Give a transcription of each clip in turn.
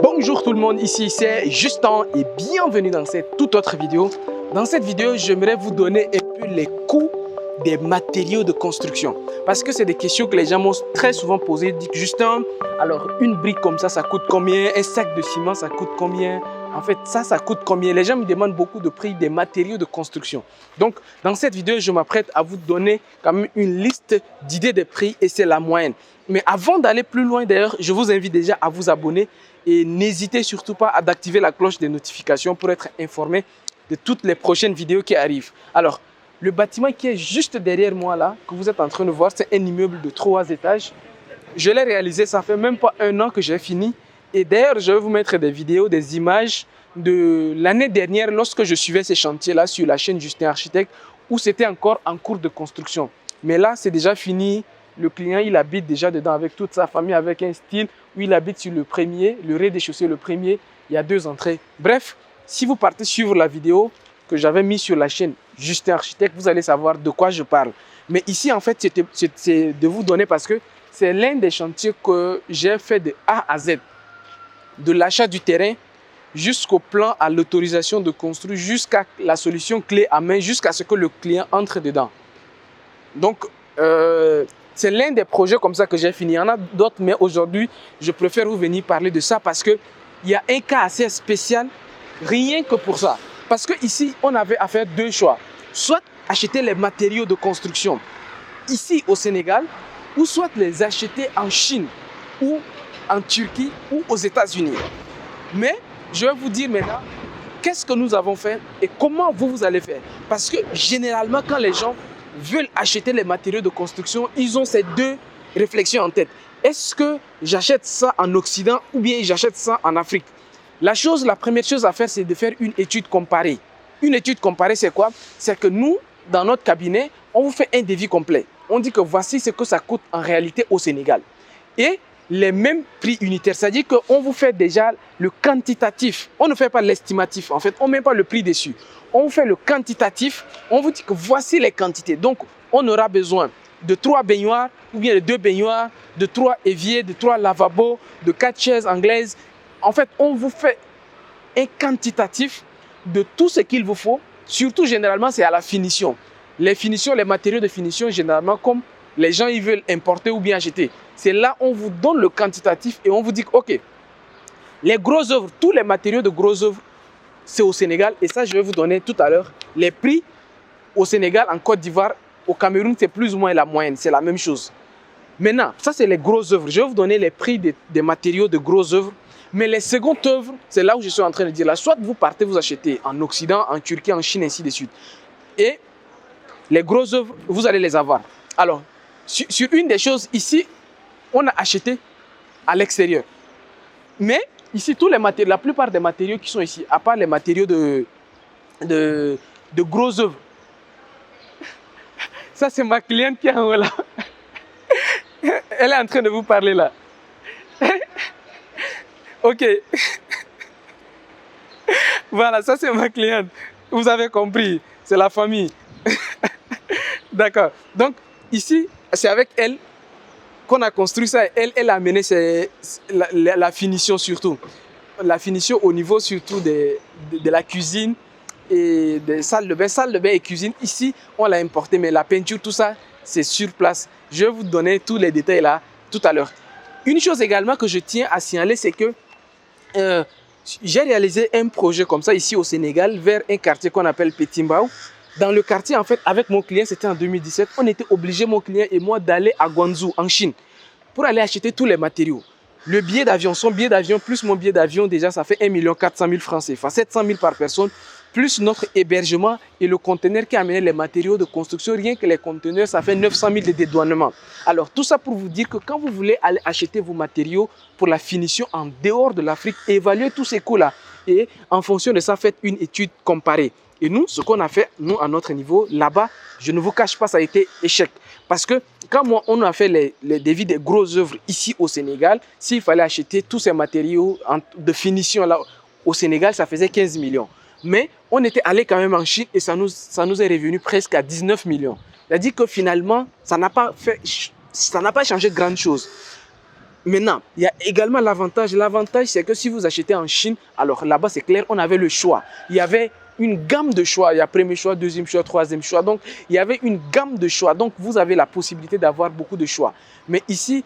Bonjour tout le monde, ici c'est Justin et bienvenue dans cette toute autre vidéo. Dans cette vidéo, j'aimerais vous donner un peu les coûts des matériaux de construction. Parce que c'est des questions que les gens m'ont très souvent posées. Dites Justin, alors une brique comme ça coûte combien? Un sac de ciment, ça coûte combien? En fait, ça coûte combien? Les gens me demandent beaucoup de prix des matériaux de construction. Donc, dans cette vidéo, je m'apprête à vous donner quand même une liste d'idées de prix et c'est la moyenne. Mais avant d'aller plus loin d'ailleurs, je vous invite déjà à vous abonner et n'hésitez surtout pas à activer la cloche des notifications pour être informé de toutes les prochaines vidéos qui arrivent. Alors, le bâtiment qui est juste derrière moi là, que vous êtes en train de voir, c'est un immeuble de 3 étages. Je l'ai réalisé, ça fait même pas un an que j'ai fini. Et d'ailleurs, je vais vous mettre des vidéos, des images de l'année dernière lorsque je suivais ces chantiers-là sur la chaîne Justin Architecte où c'était encore en cours de construction. Mais là, c'est déjà fini. Le client, il habite déjà dedans avec toute sa famille, avec un style où il habite sur le premier, le rez-de-chaussée, le premier. Il y a 2 entrées. Bref, si vous partez suivre la vidéo que j'avais mise sur la chaîne Justin Architecte, vous allez savoir de quoi je parle. Mais ici, en fait, c'est de vous donner parce que c'est l'un des chantiers que j'ai fait de A à Z. De l'achat du terrain jusqu'au plan, à l'autorisation de construire, jusqu'à la solution clé à main, jusqu'à ce que le client entre dedans. Donc, c'est l'un des projets comme ça que j'ai fini. Il y en a d'autres, mais aujourd'hui, je préfère vous venir parler de ça parce qu'il y a un cas assez spécial, rien que pour ça. Parce qu'ici, on avait à faire 2 choix. Soit acheter les matériaux de construction ici au Sénégal, ou soit les acheter en Chine, ou en Turquie, ou aux États-Unis. Mais je vais vous dire maintenant, qu'est-ce que nous avons fait et comment vous allez faire. Parce que généralement, quand les gens veulent acheter les matériaux de construction, ils ont ces 2 réflexions en tête. Est-ce que j'achète ça en Occident ou bien j'achète ça en Afrique? La première chose à faire, c'est de faire une étude comparée. Une étude comparée, c'est quoi? C'est que nous, dans notre cabinet, on vous fait un devis complet. On dit que voici ce que ça coûte en réalité au Sénégal. Et les mêmes prix unitaires, c'est-à-dire qu'on vous fait déjà le quantitatif. On ne fait pas l'estimatif, en fait, on ne met pas le prix dessus. On fait le quantitatif, on vous dit que voici les quantités. Donc, on aura besoin de 3 baignoires, ou bien de 2 baignoires, de 3 éviers, de 3 lavabos, de 4 chaises anglaises. En fait, on vous fait un quantitatif de tout ce qu'il vous faut. Surtout, généralement, c'est à la finition. Les finitions, les matériaux de finition, généralement, comme les gens ils veulent importer ou bien acheter. C'est là on vous donne le quantitatif et on vous dit que, ok, les grosses œuvres, tous les matériaux de grosses œuvres, c'est au Sénégal. Et ça, je vais vous donner tout à l'heure. Les prix au Sénégal, en Côte d'Ivoire, au Cameroun, c'est plus ou moins la moyenne. C'est la même chose. Maintenant, ça, c'est les grosses œuvres. Je vais vous donner les prix des matériaux de grosses œuvres. Mais les secondes œuvres, c'est là où je suis en train de dire là. Soit vous partez vous acheter en Occident, en Turquie, en Chine, ainsi de suite. Et les grosses œuvres, vous allez les avoir. Alors, sur une des choses, ici, on a acheté à l'extérieur. Mais ici, tous les matériaux, la plupart des matériaux qui sont ici, à part les matériaux de grosses œuvres. Ça, c'est ma cliente qui est en haut là. Elle est en train de vous parler là. Ok. Voilà, ça c'est ma cliente. Vous avez compris, c'est la famille. D'accord. Donc, ici, c'est avec elle qu'on a construit ça. Elle a amené la finition surtout. La finition au niveau surtout de la cuisine et des salles de bain. Salle de bain et cuisine, ici, on l'a importé. Mais la peinture, tout ça, c'est sur place. Je vais vous donner tous les détails là tout à l'heure. Une chose également que je tiens à signaler, c'est que j'ai réalisé un projet comme ça ici au Sénégal vers un quartier qu'on appelle Petit Mbao. Dans le quartier, en fait, avec mon client, c'était en 2017, on était obligé, mon client et moi, d'aller à Guangzhou, en Chine, pour aller acheter tous les matériaux. Le billet d'avion, son billet d'avion, plus mon billet d'avion, déjà, ça fait 1 400 000 francs CFA, 700 000 par personne, plus notre hébergement et le conteneur qui amenait les matériaux de construction. Rien que les conteneurs, ça fait 900 000 de dédouanement. Alors, tout ça pour vous dire que quand vous voulez aller acheter vos matériaux pour la finition en dehors de l'Afrique, évaluez tous ces coûts-là. Et en fonction de ça, faites une étude comparée. Et nous, ce qu'on a fait, nous, à notre niveau, là-bas, je ne vous cache pas, ça a été échec. Parce que quand on a fait les devis des grosses œuvres ici au Sénégal, s'il fallait acheter tous ces matériaux de finition là au Sénégal, ça faisait 15 millions. Mais on était allé quand même en Chine et ça nous est revenu presque à 19 millions. C'est-à-dire que finalement, ça n'a pas changé grand chose. Maintenant, il y a également l'avantage. L'avantage, c'est que si vous achetez en Chine, alors là-bas, c'est clair, on avait le choix. Il y avait une gamme de choix. Il y a premier choix, deuxième choix, troisième choix. Donc, il y avait une gamme de choix. Donc, vous avez la possibilité d'avoir beaucoup de choix. Mais ici,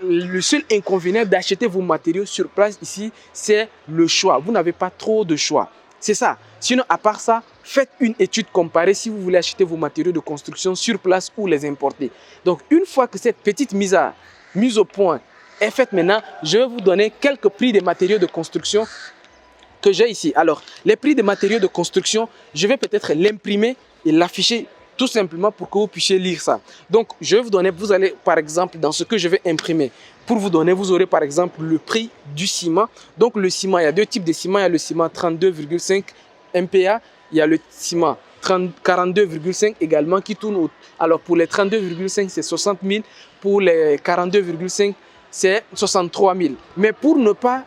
le seul inconvénient d'acheter vos matériaux sur place ici, c'est le choix. Vous n'avez pas trop de choix. C'est ça. Sinon, à part ça, faites une étude comparée si vous voulez acheter vos matériaux de construction sur place ou les importer. Donc, une fois que cette petite mise au point est faite maintenant, je vais vous donner quelques prix des matériaux de construction que j'ai ici. Alors, les prix des matériaux de construction, je vais peut-être l'imprimer et l'afficher tout simplement pour que vous puissiez lire ça. Donc, je vais vous donner, vous allez par exemple dans ce que je vais imprimer. Pour vous donner, vous aurez par exemple le prix du ciment. Donc, le ciment, il y a deux types de ciment. Il y a le ciment 32,5 MPa. Il y a le ciment 42,5 également qui tourne. Alors, pour les 32,5, c'est 60 000. Pour les 42,5, c'est 63 000. Mais pour ne pas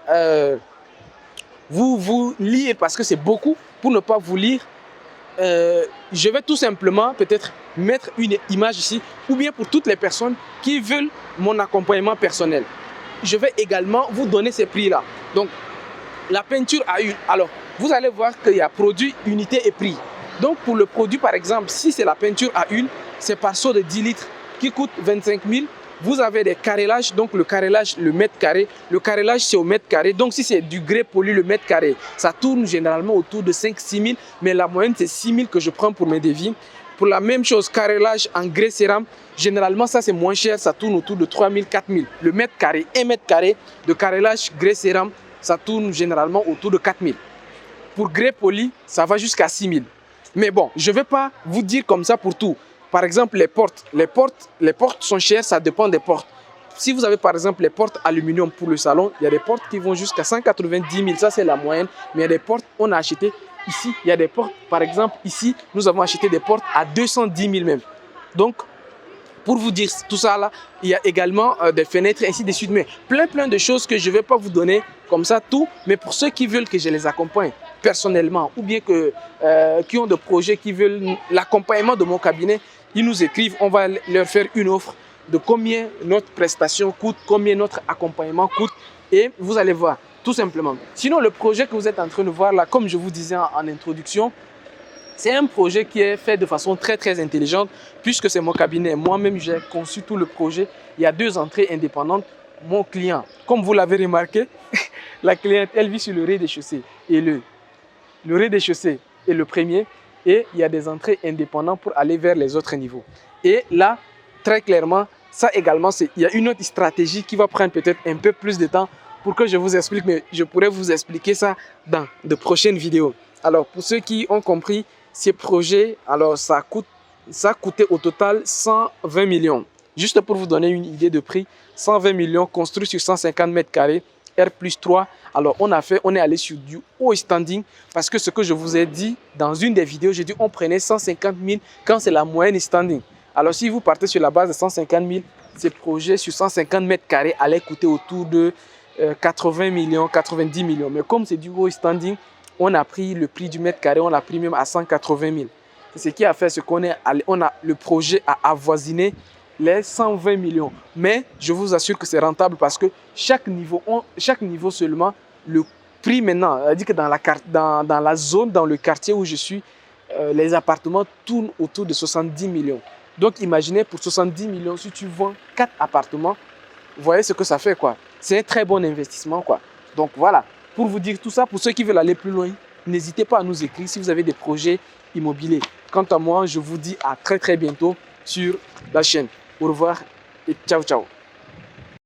vous lire, parce que c'est beaucoup, pour ne pas vous lire, je vais tout simplement peut-être mettre une image ici, ou bien pour toutes les personnes qui veulent mon accompagnement personnel. Je vais également vous donner ces prix-là. Donc, la peinture à huile. Alors, vous allez voir qu'il y a produit, unité et prix. Donc, pour le produit, par exemple, si c'est la peinture à huile, c'est par seau de 10 litres qui coûte 25 000. Vous avez des carrélages, donc le carrelage, le mètre carré. Le carrelage, c'est au mètre carré. Donc, si c'est du grès poli, le mètre carré, ça tourne généralement autour de 5-6 000. Mais la moyenne, c'est 6 000 que je prends pour mes devis. Pour la même chose, carrelage en grès cérame, généralement, ça, c'est moins cher. Ça tourne autour de 3 000, 4 000. Le mètre carré, 1 mètre carré de carrelage grès cérame, ça tourne généralement autour de 4 000. Pour grès poli, ça va jusqu'à 6 000. Mais bon, je ne vais pas vous dire comme ça pour tout. Par exemple, les portes sont chères, ça dépend des portes. Si vous avez par exemple les portes aluminium pour le salon, il y a des portes qui vont jusqu'à 190 000, ça c'est la moyenne. Mais il y a des portes, on a acheté ici, il y a des portes, par exemple ici, nous avons acheté des portes à 210 000 même. Donc, pour vous dire tout ça là, il y a également des fenêtres, ainsi de suite. Mais plein de choses que je ne vais pas vous donner comme ça tout. Mais pour ceux qui veulent que je les accompagne personnellement ou bien qui ont des projets, qui veulent l'accompagnement de mon cabinet, ils nous écrivent, on va leur faire une offre de combien notre prestation coûte, combien notre accompagnement coûte et vous allez voir, tout simplement. Sinon, le projet que vous êtes en train de voir là, comme je vous disais en introduction, c'est un projet qui est fait de façon très intelligente puisque c'est mon cabinet. Moi-même, j'ai conçu tout le projet. Il y a 2 entrées indépendantes. Mon client, comme vous l'avez remarqué, la cliente, elle vit sur le rez-de-chaussée et le rez-de-chaussée est le premier. Et il y a des entrées indépendantes pour aller vers les autres niveaux. Et là, très clairement, ça également, il y a une autre stratégie qui va prendre peut-être un peu plus de temps pour que je vous explique, mais je pourrais vous expliquer ça dans de prochaines vidéos. Alors, pour ceux qui ont compris, ces projets, alors ça coûtait au total 120 millions. Juste pour vous donner une idée de prix, 120 millions construits sur 150 mètres carrés. R+3, alors on est allé sur du haut standing parce que ce que je vous ai dit dans une des vidéos, j'ai dit on prenait 150 000 quand c'est la moyenne standing. Alors si vous partez sur la base de 150 000, ces projets sur 150 mètres carrés allaient coûter autour de 80 millions, 90 millions. Mais comme c'est du haut standing, on a pris le prix du mètre carré, on l'a pris même à 180 000. C'est ce qui a fait ce qu'on est allé, le projet a avoisiné les 120 millions. Mais je vous assure que c'est rentable parce que chaque niveau seulement, le prix maintenant, c'est-à-dire que dans la zone, dans le quartier où je suis, les appartements tournent autour de 70 millions. Donc imaginez pour 70 millions, si tu vends 4 appartements, vous voyez ce que ça fait quoi. C'est un très bon investissement quoi. Donc voilà, pour vous dire tout ça, pour ceux qui veulent aller plus loin, n'hésitez pas à nous écrire si vous avez des projets immobiliers. Quant à moi, je vous dis à très bientôt sur la chaîne. Au revoir et ciao.